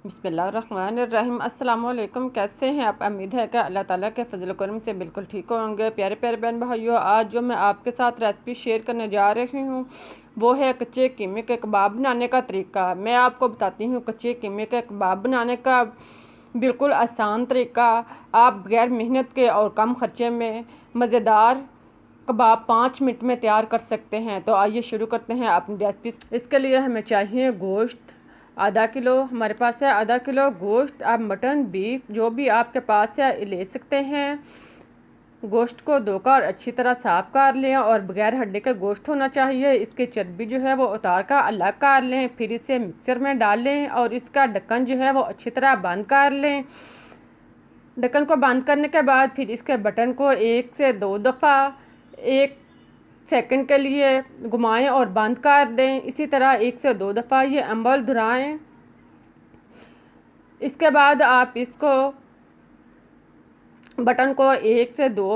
बिस्मिल्लाहिर्रहमानिर्रहीम। अस्सलाम वालेकुम। कैसे हैं आप? उम्मीद है कि अल्लाह ताला के फजल करम से बिल्कुल ठीक होंगे। प्यारे प्यारे बहन भाइयों, आज जो मैं आपके साथ रेसिपी शेयर करने जा रही हूँ वो है कच्चे कीमे के कबाब बनाने का तरीका। मैं आपको बताती हूँ कच्चे कीमे के कबाब बनाने का बिल्कुल आसान तरीका। आप बगैर मेहनत के और कम खर्चे में मज़ेदार कबाब 5 मिनट में तैयार कर सकते हैं। तो आइए शुरू करते हैं अपनी रेसिपी। इसके लिए हमें चाहिए गोश्त आधा किलो। हमारे पास है आधा किलो गोश्त। आप मटन बीफ जो भी आपके पास है ले सकते हैं। गोश्त को धोकर अच्छी तरह साफ़ कर लें और बगैर हड्डी का गोश्त होना चाहिए। इसकी चर्बी जो है वो उतार कर अलग कर लें। फिर इसे मिक्सर में डाल लें और इसका ढक्कन जो है वो अच्छी तरह बंद कर लें। ढक्कन को बंद करने के बाद फिर इसके बटन को 1 से 2 दफ़ा 1 सेकंड के लिए घुमाएं और बंद कर दें। इसी तरह 1 से 2 दफ़ा ये अंबल धुराएं। इसके बाद आप इसको बटन को 1 से 2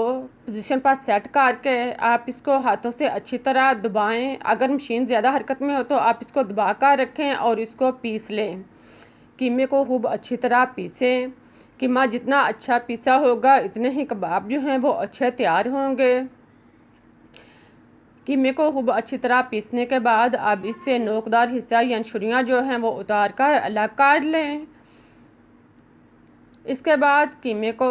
पोजीशन पर सेट करके आप इसको हाथों से अच्छी तरह दबाएं। अगर मशीन ज़्यादा हरकत में हो तो आप इसको दबा कर रखें और इसको पीस लें। कीमे को खूब अच्छी तरह पीसें। कीमा जितना अच्छा पीसा होगा इतने ही कबाब जो हैं वो अच्छे तैयार होंगे। कीमे को खूब अच्छी तरह पीसने के बाद अब इससे नोकदार हिस्सा या छुरियाँ जो हैं वो उतार कर अलग कर लें। इसके बाद कीमे को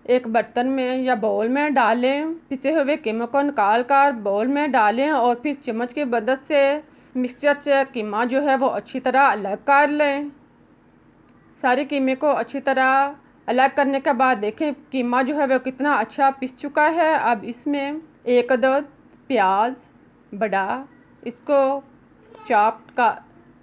एक बर्तन में या बाउल में डालें। पिसे हुए कीमे को निकाल कर बाउल में डालें और फिर चम्मच की मदद से मिक्सचर से कीमा जो है वो अच्छी तरह अलग कर लें। सारे कीमे को अच्छी तरह अलग करने के बाद देखें कीमा जो है वो कितना अच्छा पिस चुका है। अब इसमें एक अदद प्याज बड़ा इसको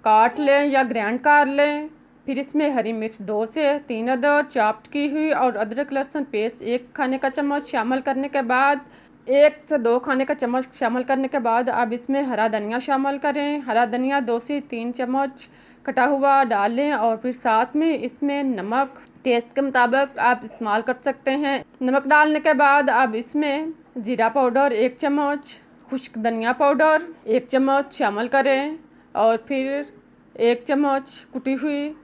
काट लें या ग्राइंड कर लें। फिर इसमें हरी मिर्च 2 से 3 अदद चॉप्ड की हुई और अदरक लहसुन पेस्ट 1 खाने का चम्मच शामिल करने के बाद 1 से 2 खाने का चम्मच शामिल करने के बाद अब इसमें हरा धनिया शामिल करें। हरा धनिया 2 से 3 चम्मच कटा हुआ डाल लें और फिर साथ में इसमें नमक टेस्ट के मुताबिक आप इस्तेमाल कर सकते हैं। नमक डालने के बाद अब इसमें जीरा पाउडर 1 चम्मच, खुश्क धनिया पाउडर 1 चम्मच शामिल करें और फिर 1 चम्मच कुटी हुई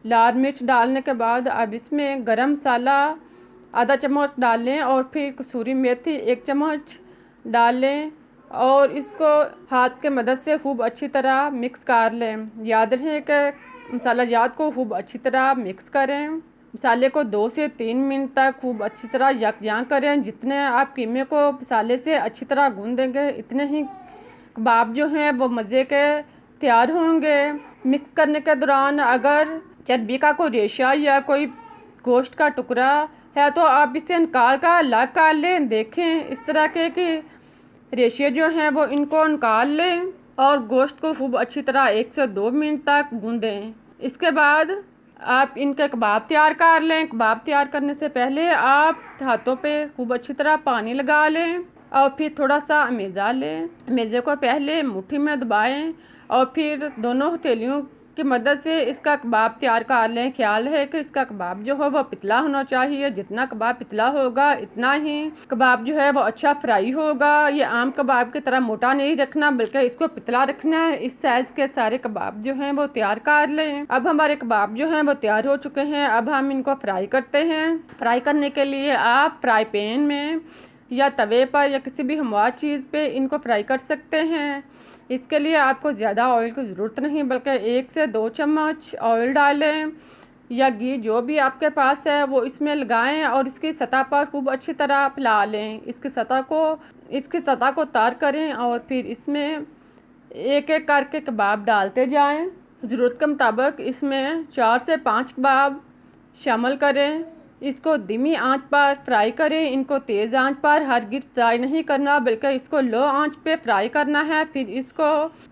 लाल मिर्च डालने के बाद अब इसमें गरम मसाला आधा चम्मच डाल लें और फिर कसूरी मेथी 1 चम्मच डाल लें और इसको हाथ के मदद से खूब अच्छी तरह मिक्स कर लें। याद रहे कि मसाला जात को खूब अच्छी तरह मिक्स करें। मसाले को 2 से 3 मिनट तक खूब अच्छी तरह यकजां करें। जितने आप कीमे को मसाले से अच्छी तरह गूंद देंगे इतने ही कबाब जो हैं वो मज़े के तैयार होंगे। मिक्स करने के दौरान अगर चर्बी का कोई रेशा या कोई गोश्त का टुकड़ा है तो आप इसे निकाल कर अलग कर लें। देखें इस तरह के कि रेशे जो हैं वो इनको निकाल लें और गोश्त को खूब अच्छी तरह 1 से 2 मिनट तक गूंदें। इसके बाद आप इनके कबाब तैयार कर लें। कबाब तैयार करने से पहले आप हाथों पे खूब अच्छी तरह पानी लगा लें और फिर थोड़ा सा अमेज़ा लें। अमेज़े को पहले मुट्ठी में दबाएं और फिर दोनों हथेलियों की मदद से इसका कबाब तैयार कर लें। ख्याल है कि इसका कबाब जो है वो पतला होना चाहिए। जितना कबाब पतला होगा इतना ही कबाब जो है वो अच्छा फ्राई होगा। ये आम कबाब की तरह मोटा नहीं रखना बल्कि इसको पतला रखना है। इस साइज़ के सारे कबाब जो हैं वो तैयार कर लें। अब हमारे कबाब जो हैं वो तैयार हो चुके हैं। अब हम इनको फ्राई करते हैं। फ्राई करने के लिए आप फ्राई पैन में या तवे पर या किसी भी हमवार चीज़ पे इनको फ्राई कर सकते हैं। इसके लिए आपको ज़्यादा ऑयल की ज़रूरत नहीं बल्कि 1 से 2 चम्मच ऑयल डालें या घी जो भी आपके पास है वो इसमें लगाएं और इसकी सतह पर खूब अच्छी तरह फैला लें। इसकी सतह को तार करें और फिर इसमें एक एक करके कबाब डालते जाएं। ज़रूरत के मुताबिक इसमें 4 से 5 कबाब शामिल करें। इसको धीमी आंच पर फ्राई करें। इनको तेज़ आंच पर हरगिज़ फ्राई नहीं करना बल्कि इसको लो आंच पे फ्राई करना है। फिर इसको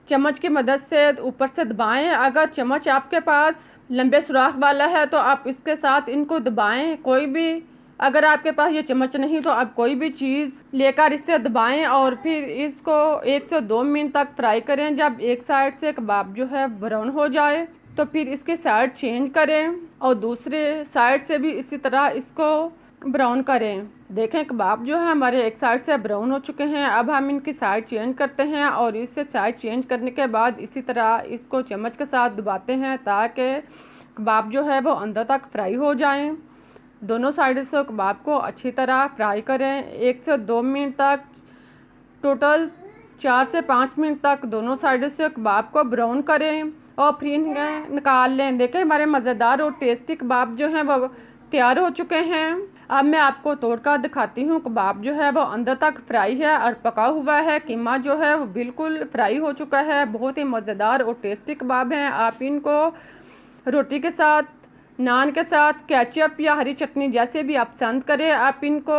चम्मच की मदद से ऊपर से दबाएं। अगर चम्मच आपके पास लंबे सुराख वाला है तो आप इसके साथ इनको दबाएं। अगर आपके पास ये चम्मच नहीं तो आप कोई भी चीज़ लेकर इससे दबाएं और फिर इसको 1 से 2 मिनट तक फ्राई करें। जब एक साइड से कबाब जो है ब्राउन हो जाए तो फिर इसके साइड चेंज करें और दूसरे साइड से भी इसी तरह इसको ब्राउन करें। देखें कबाब जो है हमारे एक साइड से ब्राउन हो चुके हैं। अब हम इनकी साइड चेंज करते हैं और इससे साइड चेंज करने के बाद इसी तरह इसको चम्मच के साथ दबाते हैं ताकि कबाब जो है वो अंदर तक फ्राई हो जाएं। दोनों साइड से कबाब को अच्छी तरह फ्राई करें। 1 से 2 मिनट तक, टोटल 4 से 5 मिनट तक दोनों साइड से कबाब को ब्राउन करें और फिर निकाल लें। देखें हमारे मज़ेदार और टेस्टी कबाब जो हैं वो तैयार हो चुके हैं। अब मैं आपको तोड़कर दिखाती हूँ। कबाब जो है वो अंदर तक फ्राई है और पका हुआ है। कीमा जो है वो बिल्कुल फ्राई हो चुका है। बहुत ही मज़ेदार और टेस्टी कबाब हैं। आप इनको रोटी के साथ, नान के साथ, केचप या हरी चटनी जैसे भी आप पसंद करें, आप इनको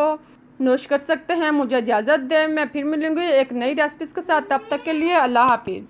नोश कर सकते हैं। मुझे इजाज़त दें, मैं फिर मिलूँगी एक नई रेसिपीज़ के साथ। तब तक के लिए अल्लाह हाफिज़।